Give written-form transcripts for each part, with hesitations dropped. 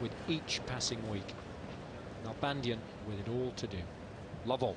with each passing week. Nalbandian with it all to do. Love all.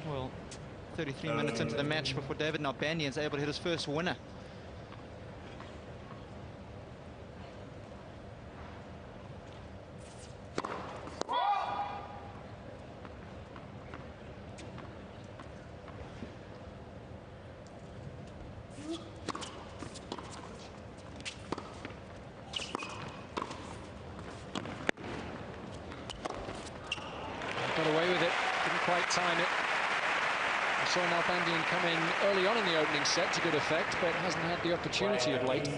Well, 33 minutes into the match before David Nalbandian is able to hit his first winner. Got away with it, didn't quite time it. I saw Nalbandian come in early on in the opening set to good effect, but hasn't had the opportunity of late.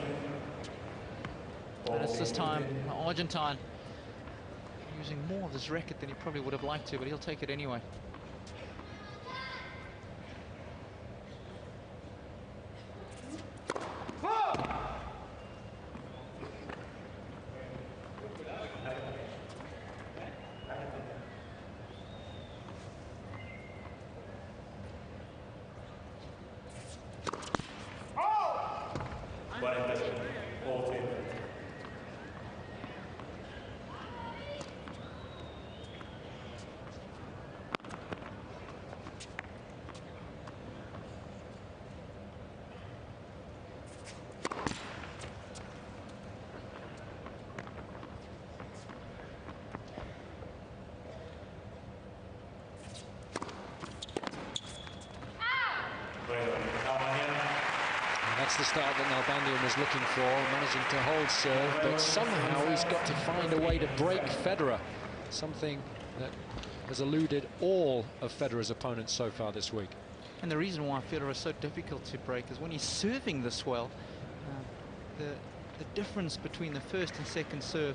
And it's this time, the Argentine using more of his racket than he probably would have liked to, but he'll take it anyway. That's the start that Nalbandian was looking for, managing to hold serve, but somehow he's got to find a way to break Federer, something that has eluded all of Federer's opponents so far this week. And the reason why Federer is so difficult to break is when he's serving this well, the difference between the first and second serve,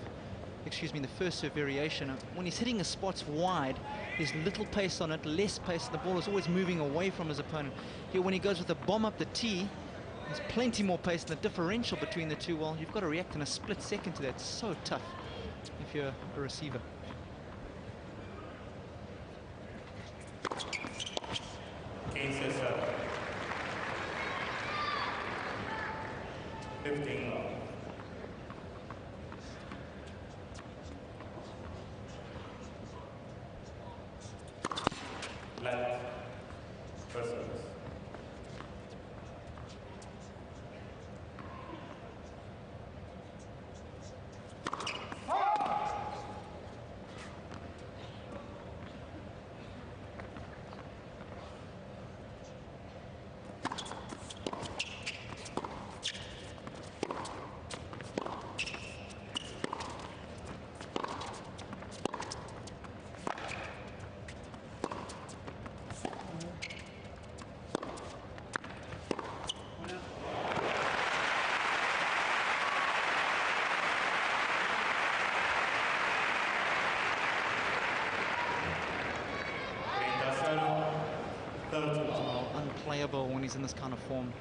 the first serve variation, when he's hitting his spots wide, there's little pace on it, less pace, the ball is always moving away from his opponent. Here, when he goes with a bomb up the tee, there's plenty more pace, and the differential between the two, well, you've got to react in a split second to that. It's so tough if you're a receiver. Oh, unplayable when he's in this kind of form.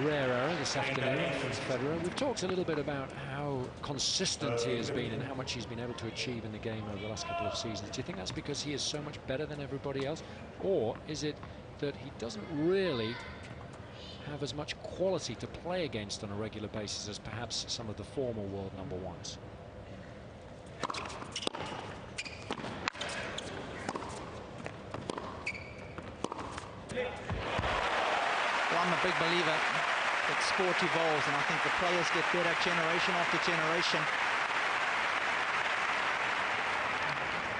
Rare error this afternoon from Federer. We've talked a little bit about how how consistent he has been and how much he's been able to achieve in the game over the last couple of seasons. Do you think that's because he is so much better than everybody else? Or is it that he doesn't really have as much quality to play against on a regular basis as perhaps some of the former world number ones? Well, I'm a big believer that sport evolves, and I think the players get better generation after generation.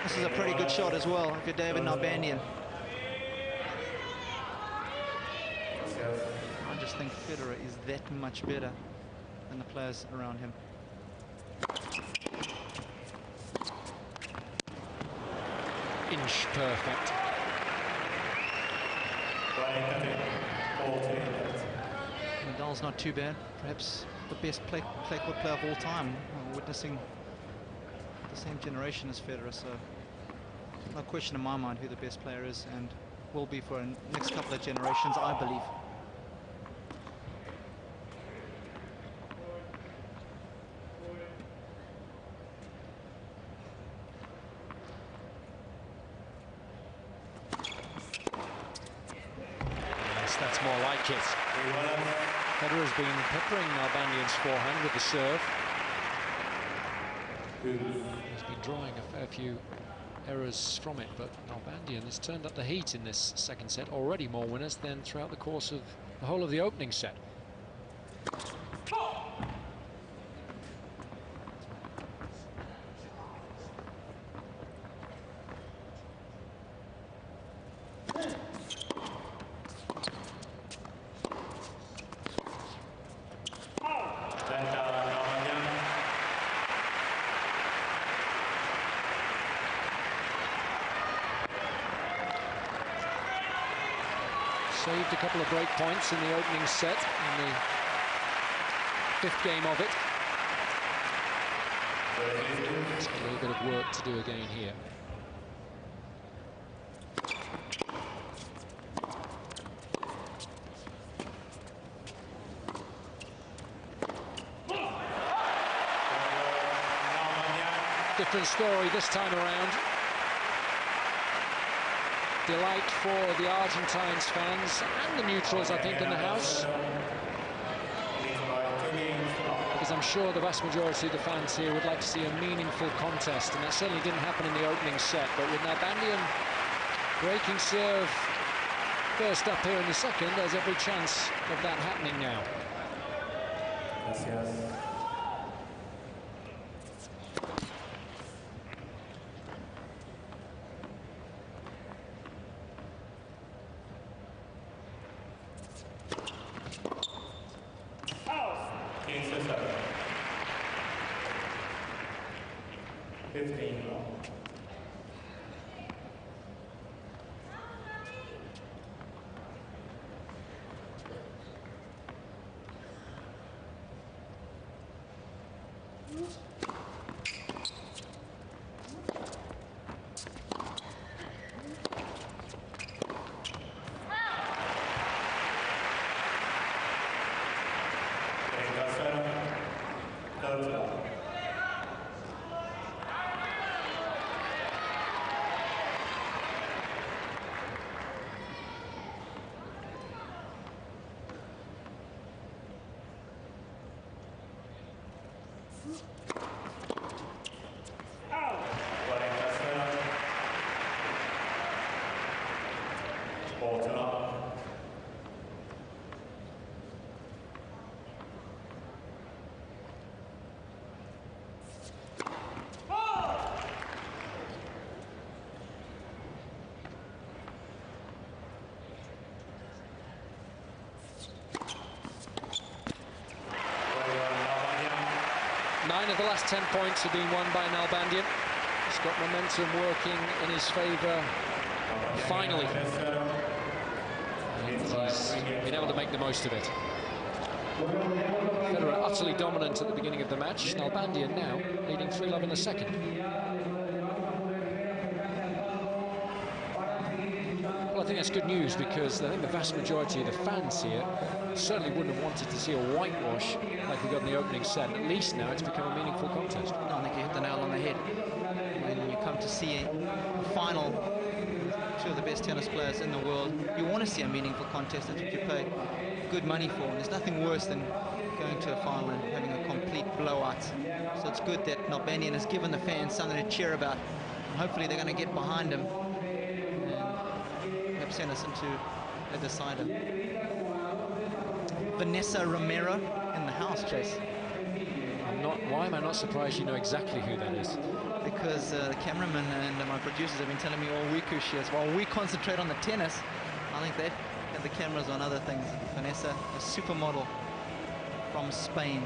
This is a pretty good shot as well if you're David Nalbandian. I just think Federer is that much better than the players around him. Inch perfect. Nadal's not too bad. Perhaps the best clay court player of all time. Witnessing the same generation as Federer, so no question in my mind who the best player is and will be for the next couple of generations, I believe. Yes, that's more like it. Federer's been peppering Nalbandian's forehand with the serve. He's been drawing a fair few errors from it, but Nalbandian has turned up the heat in this second set. Already more winners than throughout the course of the whole of the opening set. Saved a couple of break points in the opening set, in the fifth game of it. It's a little bit of work to do again here. Different story this time around. Delight for the Argentines fans and the neutrals, I think, in the house. Because I'm sure the vast majority of the fans here would like to see a meaningful contest, and that certainly didn't happen in the opening set. But with Nalbandian breaking serve first up here in the second, there's every chance of that happening now. Nine of the last 10 points have been won by Nalbandian. He's got momentum working in his favour finally. And he's been able to make the most of it. Federer utterly dominant at the beginning of the match. Nalbandian now leading 3-love in the second. Well, I think that's good news, because I think the vast majority of the fans here certainly wouldn't have wanted to see a whitewash like we got in the opening set. At least now it's become a meaningful contest. No, I think you hit the nail on the head. When you come to see a final, two of the best tennis players in the world, you want to see a meaningful contest. That's what you pay good money for, and there's nothing worse than going to a final and having a complete blowout. So it's good that Nalbandian has given the fans something to cheer about, and hopefully they're going to get behind him and perhaps send us into a decider. Vanessa Romero in the house, Chase. Why am I not surprised you know exactly who that is? Because the cameraman and my producers have been telling me all week who she is. While we concentrate on the tennis, I think they've had the cameras on other things. Vanessa, a supermodel from Spain.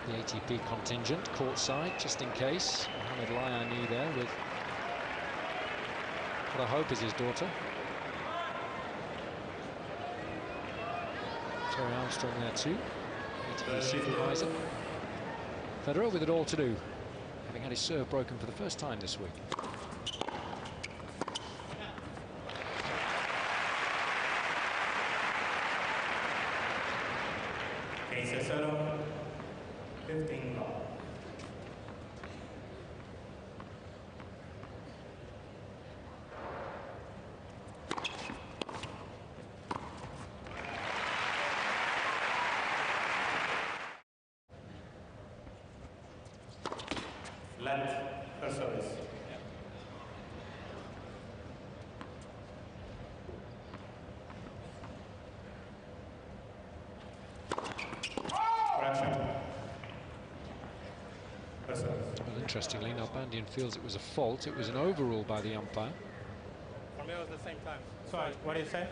The ATP contingent courtside, just in case. Mohamed Layani there with what I hope is his daughter. Terry Armstrong there too, ATP supervisor. Federer with it all to do, having had his serve broken for the first time this week. Case 15 love. Let her service. Correction. Her service. Well, interestingly, Nalbandian feels it was a fault. It was an overrule by the umpire. For me, it was the same time. Sorry, what did you say?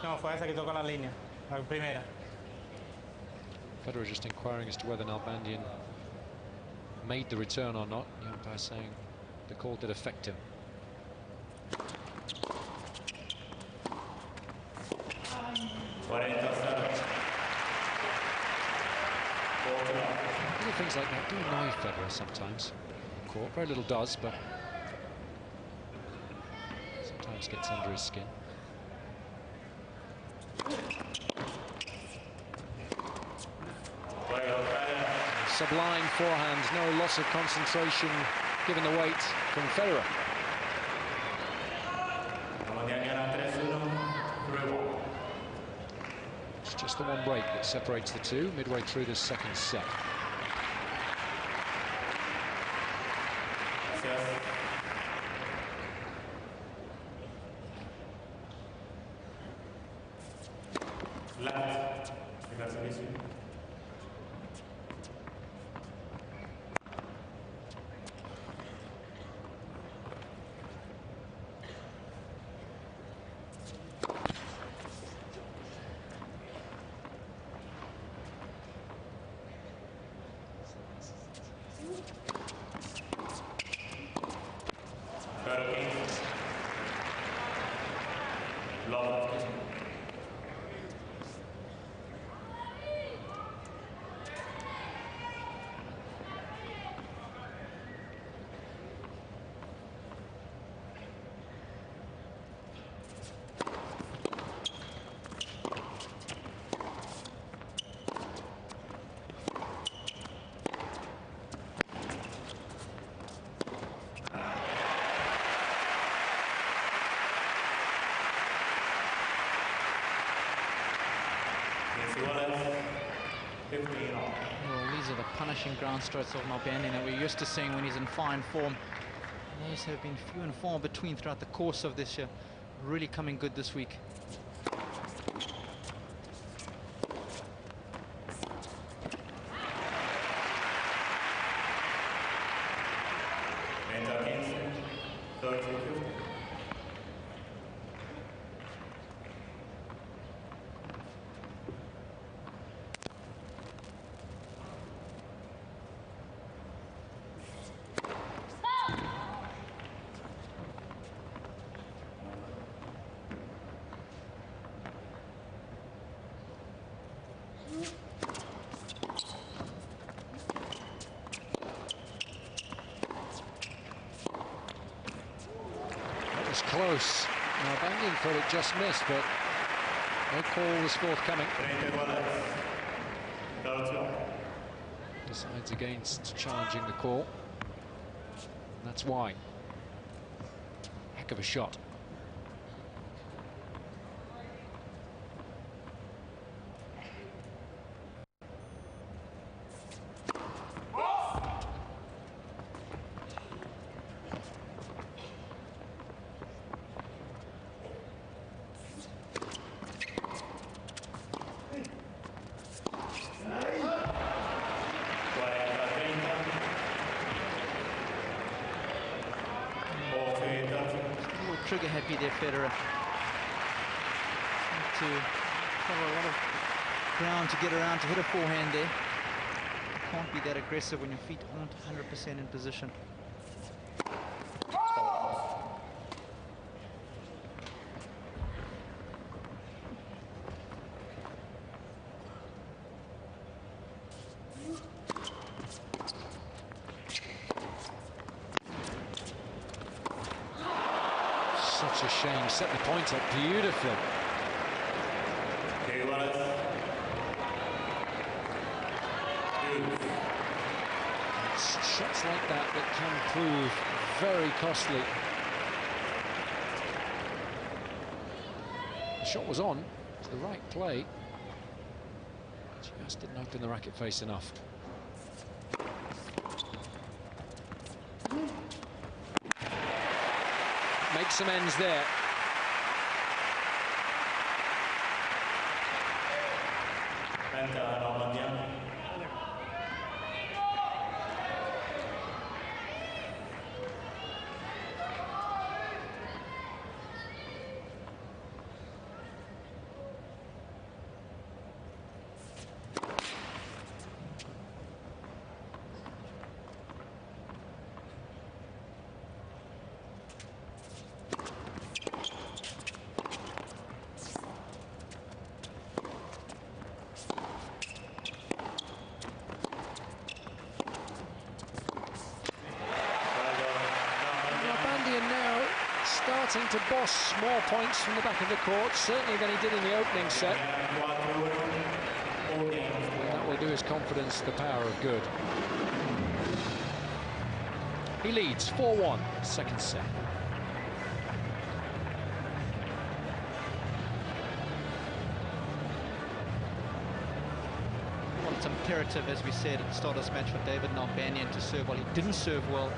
No, fue esa que tocó la línea, la primera. Federer just inquiring as to whether Nalbandian made the return or not. The umpire saying the call did affect him. Little things like that do annoy Federer sometimes. Court, very little does, but sometimes gets under his skin. Sublime forehands, no loss of concentration given the weight from Federer. It's just the one break that separates the two midway through this second set. Left. Well, these are the punishing ground strokes of Nalbandian that we're used to seeing when he's in fine form. And those have been few and far between throughout the course of this year. Really coming good this week. was close. Nalbandian thought it just missed, but no call was forthcoming. Decides against challenging the call. And that's why. Heck of a shot. Trigger happy there, Federer. To cover a lot of ground to get around to hit a forehand there. Can't be that aggressive when your feet aren't 100% in position. Such a shame. Set the point up beautifully. It's shots like that that can prove very costly. The shot was on. It's the right play. Just didn't open the racket face enough. Make some ends there. Nalbandian. Now starting to boss more points from the back of the court, certainly than he did in the opening set. And that will do his confidence the power of good. He leads 4-1, second set. Well, it's imperative, as we said at the start of this match, for David Nalbandian to serve well. He didn't serve well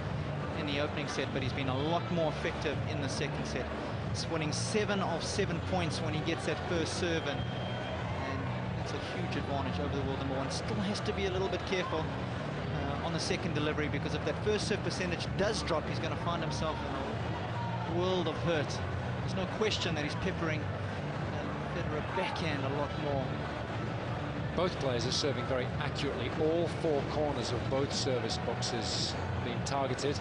in the opening set, but he's been a lot more effective in the second set. He's winning 7 of 7 points when he gets that first serve, and it's a huge advantage over the world number one. Still has to be a little bit careful on the second delivery, because if that first serve percentage does drop, he's going to find himself in a world of hurt. There's no question that he's peppering Federer backhand a lot more. Both players are serving very accurately. All 4 corners of both service boxes being targeted.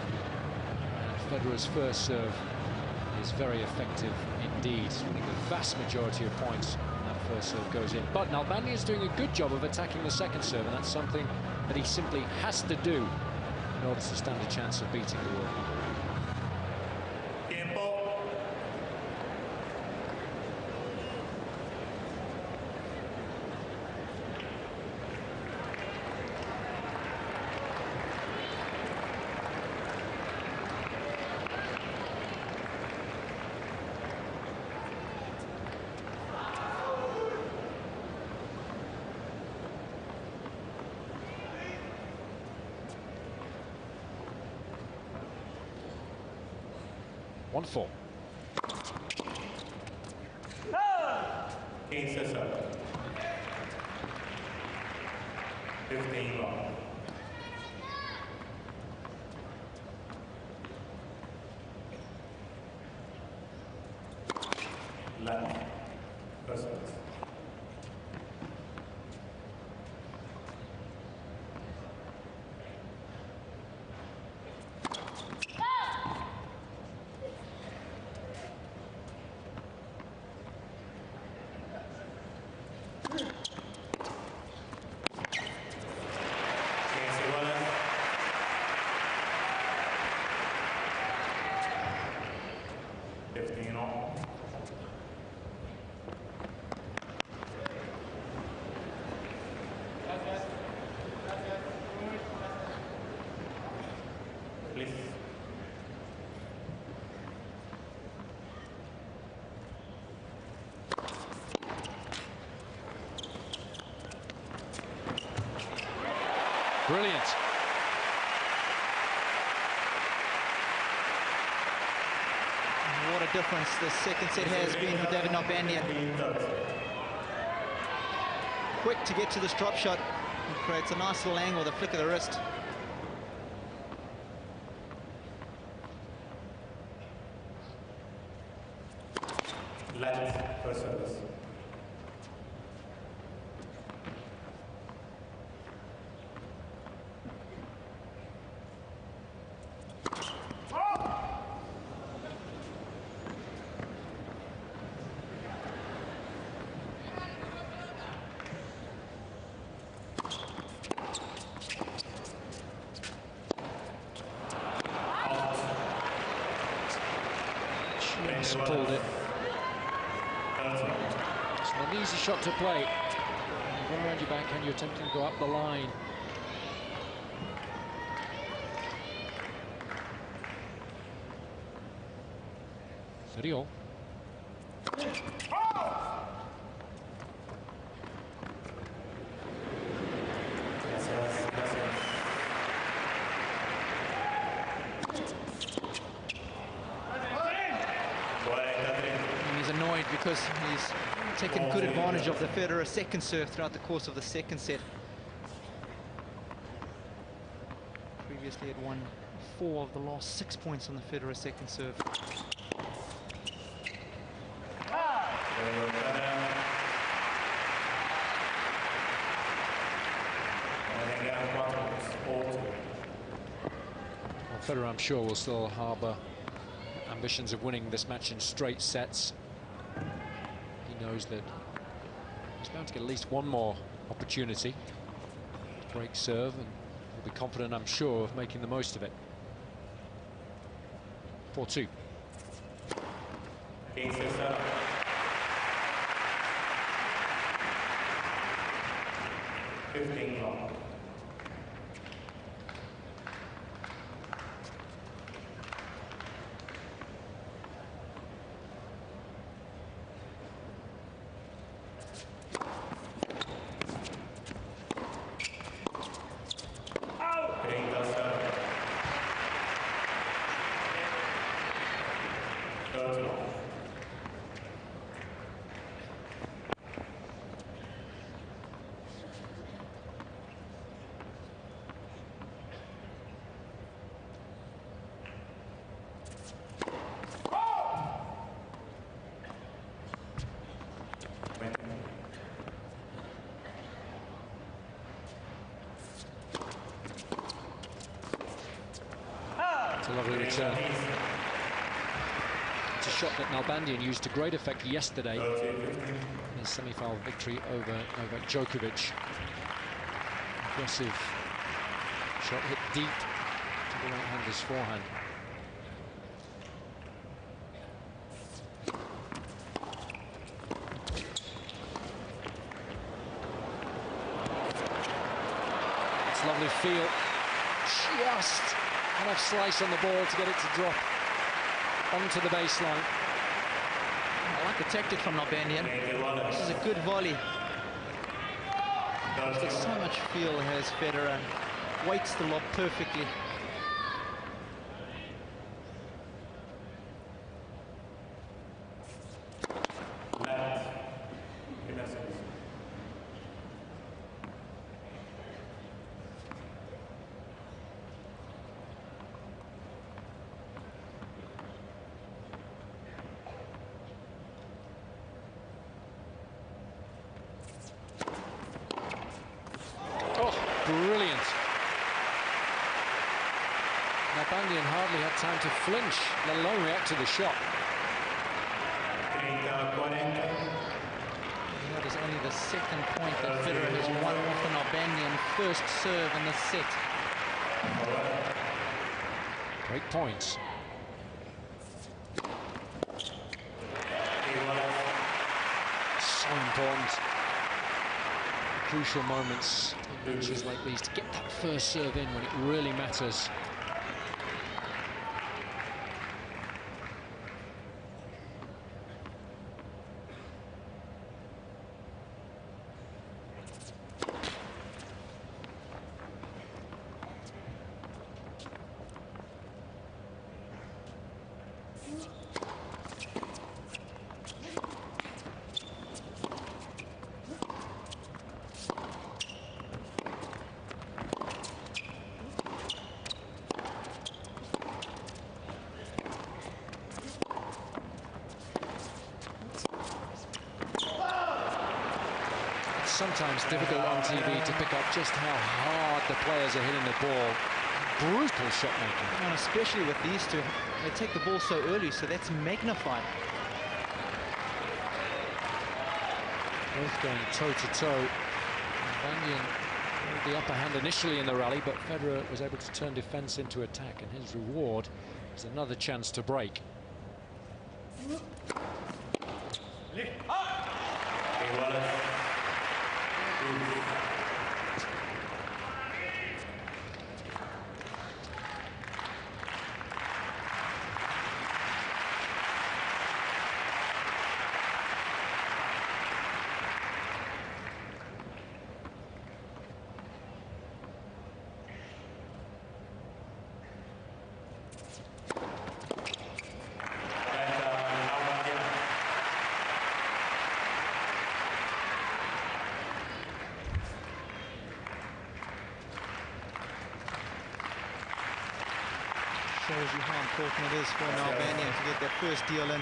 Federer's first serve is very effective indeed. I think the vast majority of points on that first serve goes in. But Nalbandian is doing a good job of attacking the second serve, and that's something that he simply has to do in order to stand a chance of beating the world number one. One four. 15 long. Left. First. 15 all. Please. Brilliant. What a difference the second set has been for David Nalbandian. Quick to get to this drop shot. He creates a nice little angle with a flick of the wrist. Left for service. Just pulled it. It's not an easy shot to play. You run around your backhand, you're attempting to go up the line. Federer. He's annoyed because he's taken good advantage of the Federer second serve throughout the course of the second set. Previously had won 4 of the last 6 points on the Federer second serve. Well, Federer, I'm sure, will still harbour ambitions of winning this match in straight sets. He knows that he's bound to get at least one more opportunity to break serve, and he'll be confident, I'm sure, of making the most of it. 4-2. 15 long. It's a lovely return. It's a shot that Nalbandian used to great effect yesterday in his semi-final victory over Novak Djokovic. Aggressive shot hit deep to the right-hander's forehand. It's lovely feel. Just enough slice on the ball to get it to drop onto the baseline. I like the tactic from Nalbandian. This is a good volley. He's got so much feel, has Federer, and weights the lob perfectly. Brilliant. Nalbandian hardly had time to flinch, let alone react to the shot. That is only the second point that Federer has won off the Nalbandian first serve in the set. Great points. important. Crucial moments in matches like these to get that first serve in when it really matters. Sometimes difficult on TV to pick up just how hard the players are hitting the ball. Brutal shot making. And especially with these two, they take the ball so early, so that's magnified. Both going toe-to-toe. Nalbandian had the upper hand initially in the rally, but Federer was able to turn defense into attack, and his reward is another chance to break. Shows you how important it is for Nalbandian to get that first deal in.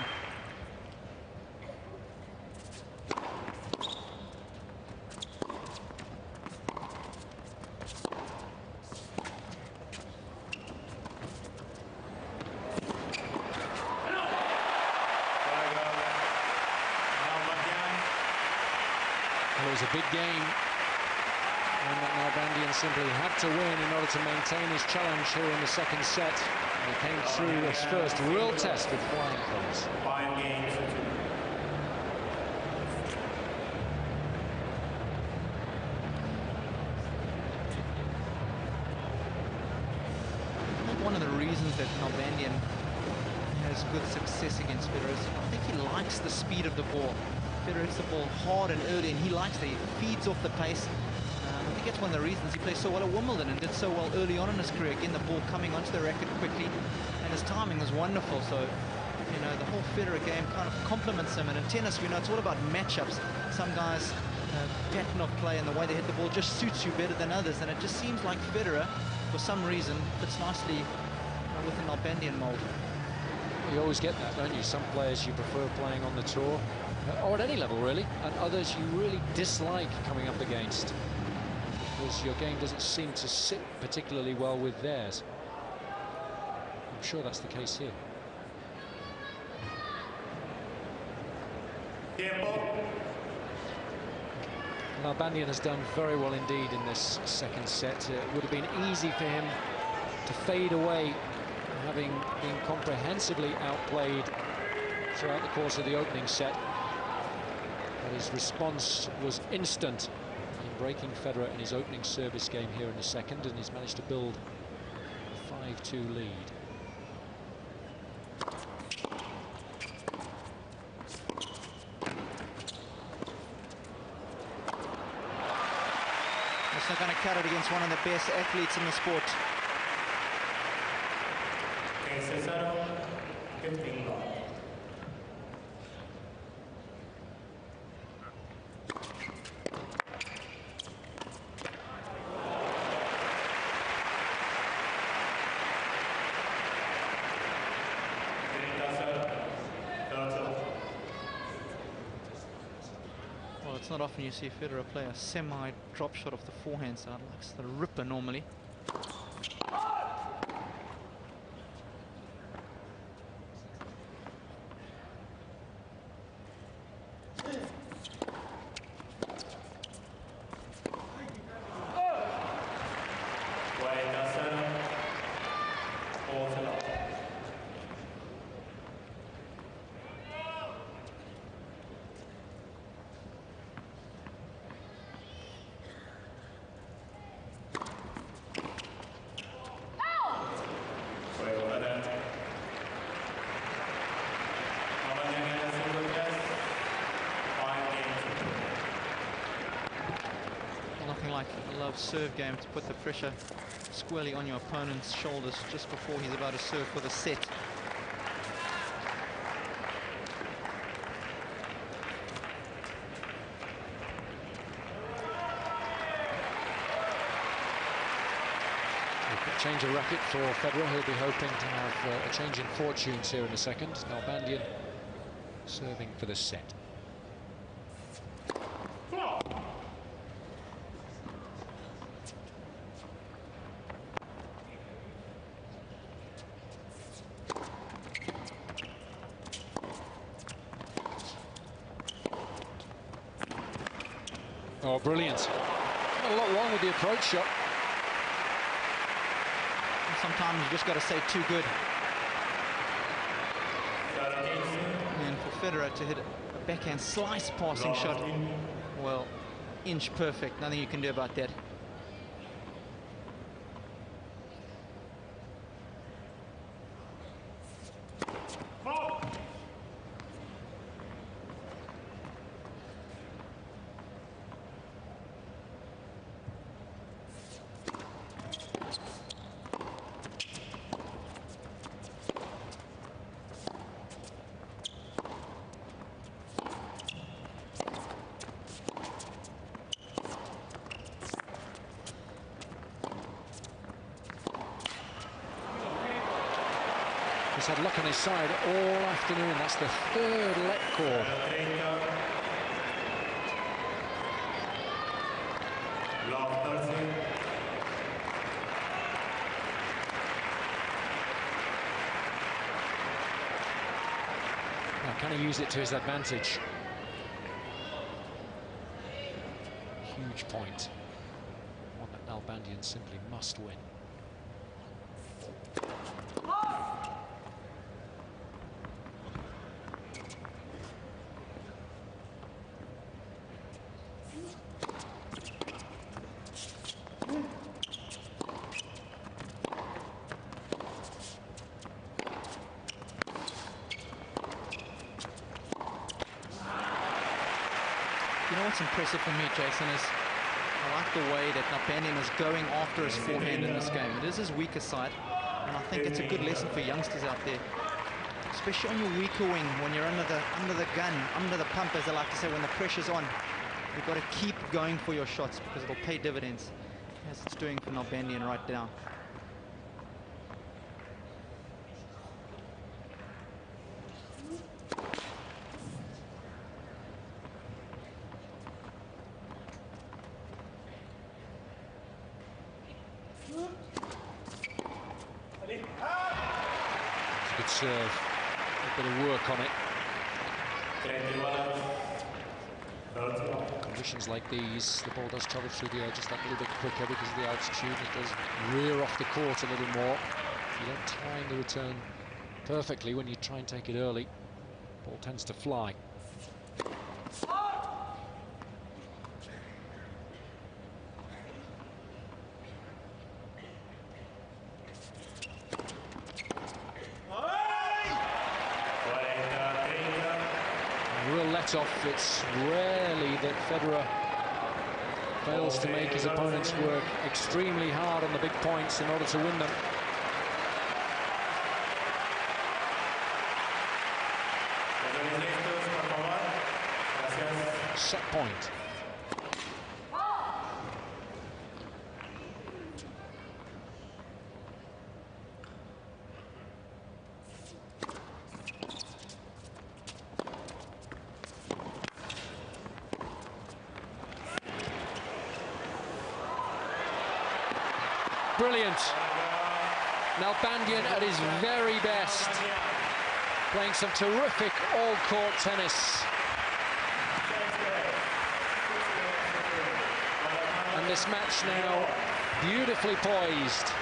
Well, it was a big game, and that Nalbandian simply had to win in order to maintain his challenge here in the second set. He came through his first real test with flying colours. 5 games to 2. I think one of the reasons that Nalbandian has good success against Federer is I think he likes the speed of the ball. Federer hits the ball hard and early, and he likes that. He feeds off the pace. I think that's one of the reasons he plays so well at Wimbledon and did so well early on in his career, getting the ball coming onto the racket quickly, and his timing was wonderful. So, you know, the whole Federer game kind of complements him, and in tennis, we know it's all about matchups. Some guys' pattern of play and the way they hit the ball just suits you better than others, and it just seems like Federer, for some reason, fits nicely with the Nalbandian mold. You always get that, don't you? Some players you prefer playing on the tour, or at any level, really, and others you really dislike coming up against, because your game doesn't seem to sit particularly well with theirs. I'm sure that's the case here. Nalbandian has done very well indeed in this second set. It would have been easy for him to fade away, having been comprehensively outplayed throughout the course of the opening set. But his response was instant in breaking Federer in his opening service game here in the second, and he's managed to build a 5-2 lead. It's not going to cut it against one of the best athletes in the sport. Well, it's not often you see Federer play a semi-drop shot off the forehand side, likes the ripper normally. love serve game, to put the pressure squarely on your opponent's shoulders just before he's about to serve for the set. Change of racket for Federer. He'll be hoping to have a change in fortunes here in a second. Nalbandian serving for the set. Oh, brilliant. Not a lot wrong with the approach shot. Sometimes you just got to say too good. And for Federer to hit a backhand slice passing shot, well, inch perfect. Nothing you can do about that. He's had luck on his side all afternoon. That's the third let call. Now, can he use it to his advantage? Huge point. One that Nalbandian simply must win. You know what's impressive for me, Jason, is I like the way that Nalbandian is going after his forehand in this game. It is his weaker side, and I think it's a good lesson for youngsters out there, especially on your weaker wing, when you're under the gun, under the pump, as I like to say, when the pressure's on. You've got to keep going for your shots because it'll pay dividends, as it's doing for Nalbandian right now. Good serve, a bit of work on it. Conditions like these, the ball does travel through the air just that little bit quicker because of the altitude. It does rear off the court a little more. You don't time the return perfectly when you try and take it early. Ball tends to fly. Off. It's rarely that Federer fails to make his opponents work extremely hard on the big points in order to win them. Set point. Brilliant. Nalbandian at his very best, playing some terrific all-court tennis. And this match now beautifully poised.